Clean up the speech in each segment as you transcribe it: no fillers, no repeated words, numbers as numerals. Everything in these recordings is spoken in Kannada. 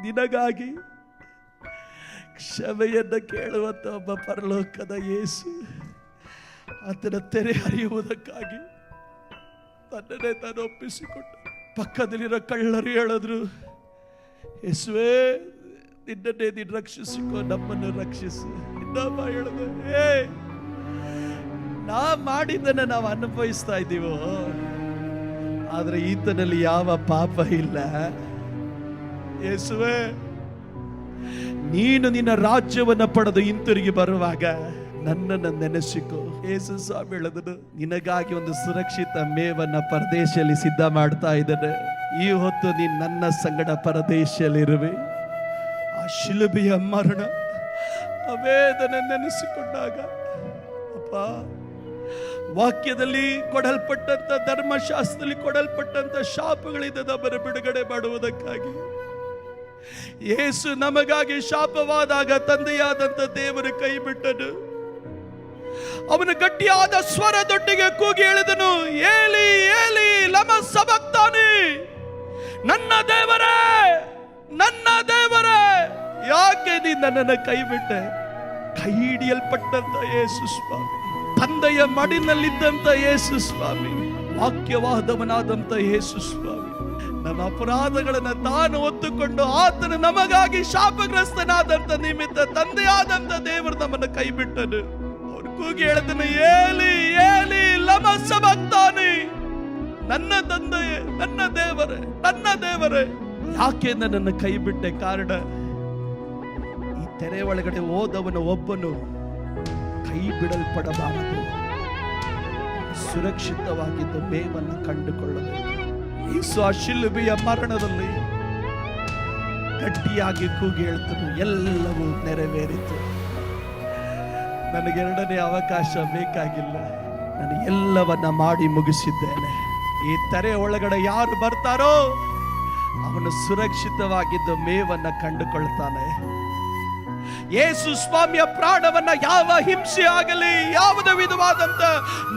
ನಿನಗಾಗಿ ಕ್ಷಮೆಯನ್ನು ಕೇಳುವಂತ ಒಬ್ಬ ಪರಲೋಕದ ಯೇಸು ಆತನ ತೆರೆ ಹರಿಯುವುದಕ್ಕಾಗಿ ತನ್ನನ್ನೇ ತಾನು ಒಪ್ಪಿಸಿಕೊಟ್ಟು ಪಕ್ಕದಲ್ಲಿರೋ ಕಳ್ಳರು ಹೇಳಿದ್ರು, ಯೇಸುವೇ ನಿನ್ನನ್ನೇ ನೀನು ರಕ್ಷಿಸಿಕೊ, ನಮ್ಮನ್ನು ರಕ್ಷಿಸು. ಇನ್ನೊಬ್ಬ ಹೇಳಿದ, ನಾ ಮಾಡಿದ್ದನ್ನು ನಾವು ಅನುಭವಿಸ್ತಾ ಇದ್ದೀವೋ, ಆದ್ರೆ ಈತನಲ್ಲಿ ಯಾವ ಪಾಪ ಇಲ್ಲ. ಯೇಸುವೇ ನೀನು ನಿನ್ನ ರಾಜ್ಯವನ್ನು ಪಡೆದು ಹಿಂತಿರುಗಿ ಬರುವಾಗ ನನ್ನನ್ನು ನೆನೆಸಿಕೊ. ಯೇಸು ಸ್ವಾಮಿ ಹೇಳಿದನು, ನಿನಗಾಗಿ ಒಂದು ಸುರಕ್ಷಿತ ಮೇವನ್ನ ಪರದೇಶದಲ್ಲಿ ಸಿದ್ಧ ಮಾಡ್ತಾ ಇದ್ದಾನೆ. ಈ ಹೊತ್ತು ನೀನು ನನ್ನ ಸಂಗಡ ಪರದೇಶದಲ್ಲಿರುವೆ. ಆ ಶಿಲುಬೆಯ ಮರಣ, ಆ ವೇದನೆ ನೆನೆಸಿಕೊಂಡಾಗ ಅಪ್ಪ, ವಾಕ್ಯದಲ್ಲಿ ಕೊಡಲ್ಪಟ್ಟಂತ, ಧರ್ಮಶಾಸ್ತ್ರದಲ್ಲಿ ಕೊಡಲ್ಪಟ್ಟಂತ ಶಾಪಗಳಿಂದ ನಮ್ಮನ್ನು ಬಿಡುಗಡೆ ಮಾಡುವುದಕ್ಕಾಗಿ ಯೇಸು ನಮಗಾಗಿ ಶಾಪವಾದಾಗ ತಂದೆಯಾದಂತ ದೇವರು ಕೈ ಬಿಟ್ಟನು. ಅವನು ಗಟ್ಟಿಯಾದ ಸ್ವರದೊಟ್ಟಿಗೆ ಕೂಗಿ ಹೇಳಿದನು, ಏಲಿ ಏಲಿ ಲಮ ಸಬಕ್ತಾನಿ, ನನ್ನ ದೇವರೇ ನನ್ನ ದೇವರೇ ಯಾಕೆ ನೀ ನನ್ನನ್ನು ಕೈ ಬಿಟ್ಟೆ. ಕೈ ಹಿಡಿಯಲ್ಪಟ್ಟಂತ ಯೇಸು ಸ್ವಾಮಿ, ತಂದೆಯ ಮಡಿನಲ್ಲಿದ್ದಂತ ಯೇಸು ಸ್ವಾಮಿ, ವಾಕ್ಯವಾದವನಾದಂತ ಯೇಸು ಸ್ವಾಮಿ ನಮ್ಮ ಅಪರಾಧಗಳನ್ನ ತಾನು ಹೊತ್ತುಕೊಂಡು ಆತನು ನಮಗಾಗಿ ಶಾಪಗ್ರಸ್ತನಾದಂತ ನಿಮಿತ್ತ ತಂದೆಯಾದಂತ ದೇವರು ನಮ್ಮನ್ನು ಕೈ ಬಿಟ್ಟನು. ಅವನು ಕೂಗಿ ಹೇಳಿದನು, ಏಲಿ ಏಲಿ ಲಮ ಸಬಕ್ತಾನಿ, ನನ್ನ ತಂದೆಯೇ ನನ್ನ ದೇವರೇ ನನ್ನ ದೇವರೇ ಯಾಕೆ ನನ್ನನ್ನು ಕೈ ಬಿಟ್ಟೆ. ಕಾರಣ, ಈ ತೆರೆ ಒಳಗಡೆ ಹೋದವನ ಒಬ್ಬನು ಕೈ ಬಿಡಲ್ಪಡಬಾರದು, ಸುರಕ್ಷಿತವಾಗಿದ್ದು ಮೇವನ್ನು ಕಂಡುಕೊಳ್ಳಬೇಕು. ಯೇಸು ಆ ಶಿಲುಬೆಯ ಮರಣದಲ್ಲಿ ಗಟ್ಟಿಯಾಗಿ ಕೂಗಿ ಹೇಳ್ತನು, ಎಲ್ಲವೂ ನೆರವೇರಿತು. ನನಗೆರಡನೇ ಅವಕಾಶ ಬೇಕಾಗಿಲ್ಲ, ನಾನು ಎಲ್ಲವನ್ನ ಮಾಡಿ ಮುಗಿಸಿದ್ದೇನೆ. ಈ ತೆರೆ ಒಳಗಡೆ ಯಾರು ಬರ್ತಾರೋ ಅವನು ಸುರಕ್ಷಿತವಾಗಿದ್ದ ಮೇವನ್ನ ಕಂಡುಕೊಳ್ತಾನೆ. ಯೇಸು ಸ್ವಾಮಿಯ ಪ್ರಾಣವನ್ನ ಯಾವ ಹಿಂಸೆ ಆಗಲಿ, ಯಾವುದೇ ವಿಧವಾದಂತ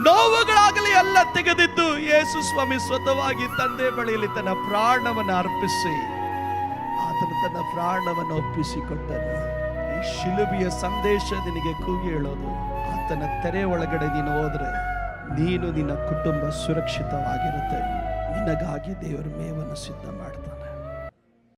ನೋವುಗಳಾಗಲಿ ಎಲ್ಲ ತೆಗೆದಿದ್ದು ಯೇಸು ಸ್ವಾಮಿ ಸ್ವತಃವಾಗಿ ತಂದೆ ಬಳಿಯಲ್ಲಿ ತನ್ನ ಪ್ರಾಣವನ್ನು ಅರ್ಪಿಸಿ ಆತನು ತನ್ನ ಪ್ರಾಣವನ್ನು ಒಪ್ಪಿಸಿಕೊಟ್ಟನು. ಈ ಶಿಲುಬೆಯ ಸಂದೇಶ ನಿನಗೆ ಕೂಗಿ ಹೇಳೋದು, ಆತನ ತೆರೆ ಒಳಗಡೆ ನೀನು ಹೋದ್ರೆ ನೀನು ನಿನ್ನ ಕುಟುಂಬ ಸುರಕ್ಷಿತವಾಗಿರುತ್ತೆ. ನಿನಗಾಗಿ ದೇವರ ಮೇವನ್ನು ಸಿದ್ಧ ಮಾಡ್ತಾನೆ.